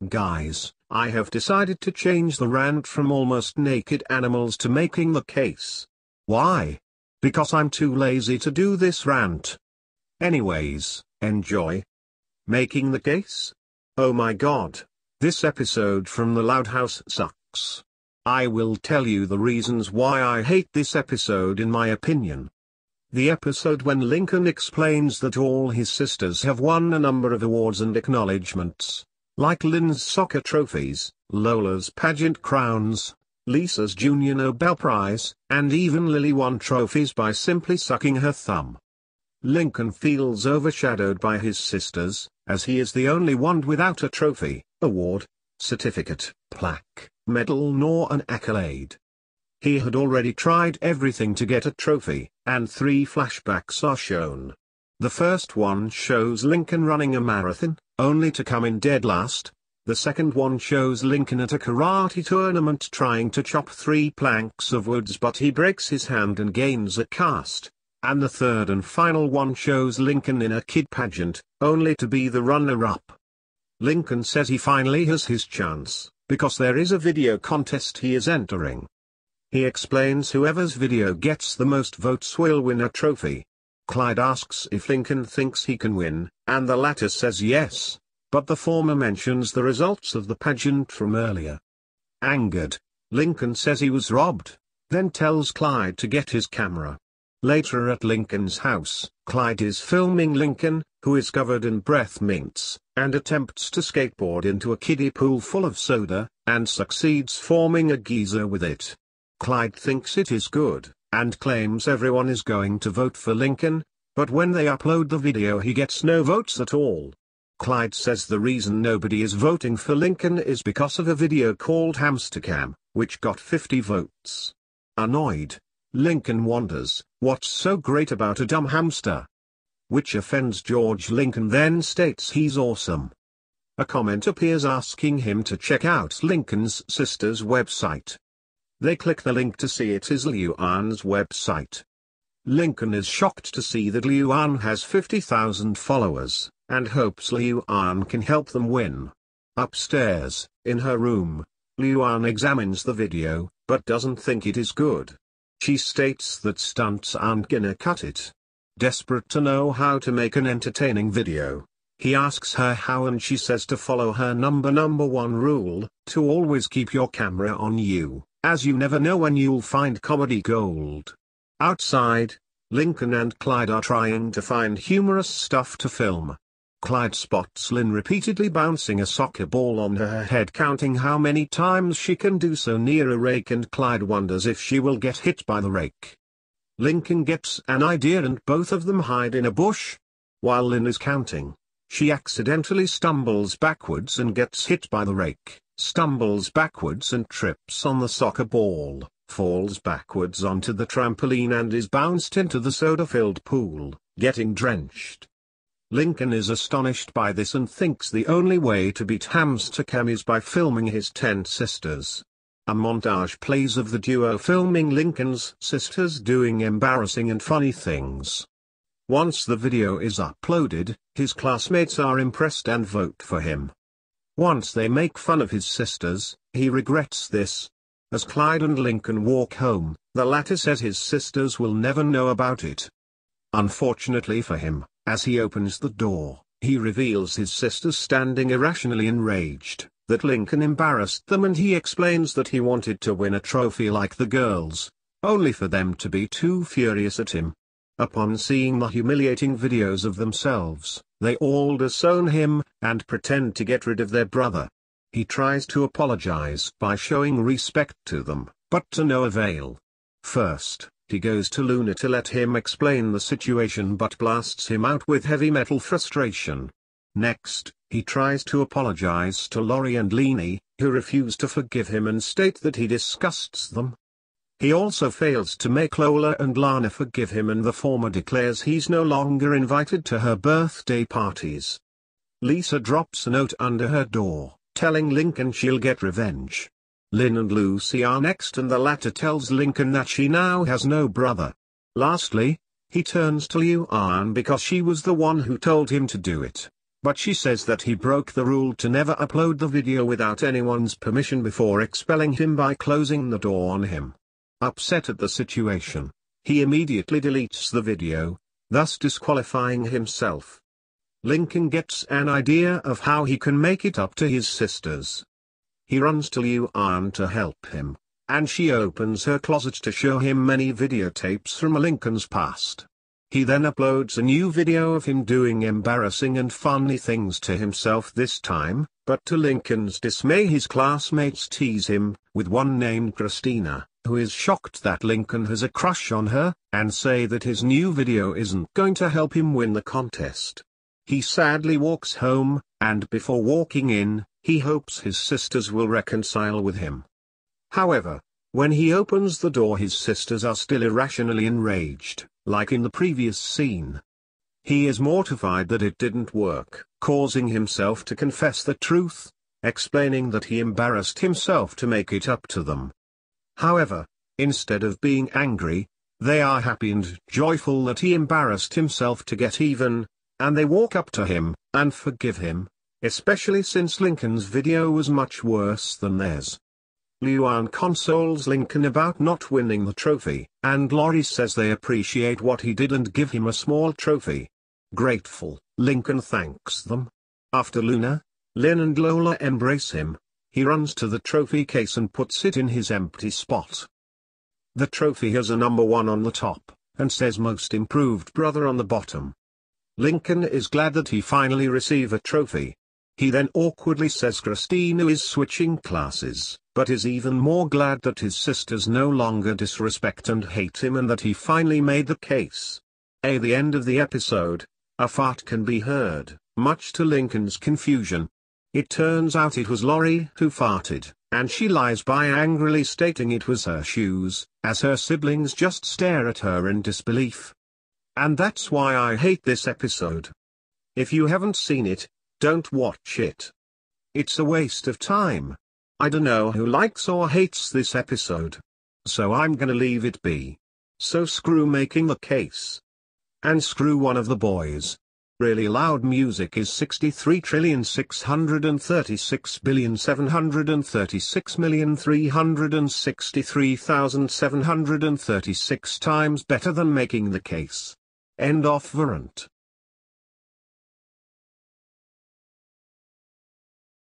Guys, I have decided to change the rant from almost naked animals to making the case. Why? Because I'm too lazy to do this rant. Anyways, enjoy. Making the case? Oh my god. This episode from the Loud House sucks. I will tell you the reasons why I hate this episode in my opinion. The episode when Lincoln explains that all his sisters have won a number of awards and acknowledgements, like Lynn's soccer trophies, Lola's pageant crowns, Lisa's Junior Nobel Prize, and even Lily won trophies by simply sucking her thumb. Lincoln feels overshadowed by his sisters, as he is the only one without a trophy, award, certificate, plaque, medal nor an accolade. He had already tried everything to get a trophy, and 3 flashbacks are shown. The first one shows Lincoln running a marathon, only to come in dead last. The second one shows Lincoln at a karate tournament trying to chop 3 planks of woods but he breaks his hand and gains a cast. And the third and final one shows Lincoln in a kid pageant, only to be the runner-up. Lincoln says he finally has his chance, because there is a video contest he is entering. He explains whoever's video gets the most votes will win a trophy. Clyde asks if Lincoln thinks he can win, and the latter says yes, but the former mentions the results of the pageant from earlier. Angered, Lincoln says he was robbed, then tells Clyde to get his camera. Later at Lincoln's house, Clyde is filming Lincoln, who is covered in breath mints, and attempts to skateboard into a kiddie pool full of soda, and succeeds forming a geyser with it. Clyde thinks it is good, and claims everyone is going to vote for Lincoln, but when they upload the video he gets no votes at all. Clyde says the reason nobody is voting for Lincoln is because of a video called Hamstercam, which got 50 votes. Annoyed, Lincoln wonders, what's so great about a dumb hamster? Which offends George. Lincoln then states he's awesome. A comment appears asking him to check out Lincoln's sister's website. They click the link to see it is Liu An's website. Lincoln is shocked to see that Liu An has 50,000 followers, and hopes Liu An can help them win. Upstairs, in her room, Liu An examines the video, but doesn't think it is good. She states that stunts aren't gonna cut it. Desperate to know how to make an entertaining video, he asks her how and she says to follow her number 1 rule, to always keep your camera on you, as you never know when you'll find comedy gold. Outside, Lincoln and Clyde are trying to find humorous stuff to film. Clyde spots Lynn repeatedly bouncing a soccer ball on her head, counting how many times she can do so near a rake, and Clyde wonders if she will get hit by the rake. Lincoln gets an idea and both of them hide in a bush. While Lynn is counting, she accidentally stumbles backwards and gets hit by the rake, stumbles backwards and trips on the soccer ball, falls backwards onto the trampoline and is bounced into the soda-filled pool, getting drenched. Lincoln is astonished by this and thinks the only way to beat Hamstercam is by filming his 10 sisters. A montage plays of the duo filming Lincoln's sisters doing embarrassing and funny things. Once the video is uploaded, his classmates are impressed and vote for him. Once they make fun of his sisters, he regrets this. As Clyde and Lincoln walk home, the latter says his sisters will never know about it. Unfortunately for him, as he opens the door, he reveals his sisters standing irrationally enraged, that Lincoln embarrassed them, and he explains that he wanted to win a trophy like the girls, only for them to be too furious at him. Upon seeing the humiliating videos of themselves, they all disown him, and pretend to get rid of their brother. He tries to apologize by showing respect to them, but to no avail. First, he goes to Luna to let him explain the situation but blasts him out with heavy metal frustration. Next, he tries to apologize to Lori and Leanie, who refuse to forgive him and state that he disgusts them. He also fails to make Lola and Lana forgive him, and the former declares he's no longer invited to her birthday parties. Lisa drops a note under her door, telling Lincoln she'll get revenge. Lynn and Lucy are next, and the latter tells Lincoln that she now has no brother. Lastly, he turns to Liu An because she was the one who told him to do it. but she says that he broke the rule to never upload the video without anyone's permission before expelling him by closing the door on him. Upset at the situation, he immediately deletes the video, thus disqualifying himself. Lincoln gets an idea of how he can make it up to his sisters. He runs to Luan to help him, and she opens her closet to show him many videotapes from Lincoln's past. He then uploads a new video of him doing embarrassing and funny things to himself this time, but to Lincoln's dismay his classmates tease him, with one named Christina, who is shocked that Lincoln has a crush on her, and say that his new video isn't going to help him win the contest. He sadly walks home, and before walking in, he hopes his sisters will reconcile with him. However, when he opens the door his sisters are still irrationally enraged, like in the previous scene. He is mortified that it didn't work, causing himself to confess the truth, explaining that he embarrassed himself to make it up to them. However, instead of being angry, they are happy and joyful that he embarrassed himself to get even, and they walk up to him, and forgive him, especially since Lincoln's video was much worse than theirs. Luan consoles Lincoln about not winning the trophy, and Lori says they appreciate what he did and give him a small trophy. Grateful, Lincoln thanks them. After Luna, Lynn and Lola embrace him, he runs to the trophy case and puts it in his empty spot. The trophy has a number 1 on the top, and says Most Improved Brother on the bottom. Lincoln is glad that he finally receives a trophy. He then awkwardly says Christina is switching classes, but is even more glad that his sisters no longer disrespect and hate him and that he finally made the case. At the end of the episode, a fart can be heard, much to Lincoln's confusion. It turns out it was Lori who farted, and she lies by angrily stating it was her shoes, as her siblings just stare at her in disbelief. And that's why I hate this episode. If you haven't seen it, don't watch it. It's a waste of time. I don't know who likes or hates this episode. So I'm gonna leave it be. So screw making the case. And screw one of the boys. Really loud music is 63,636,736,363,736 times better than making the case. End of the rant.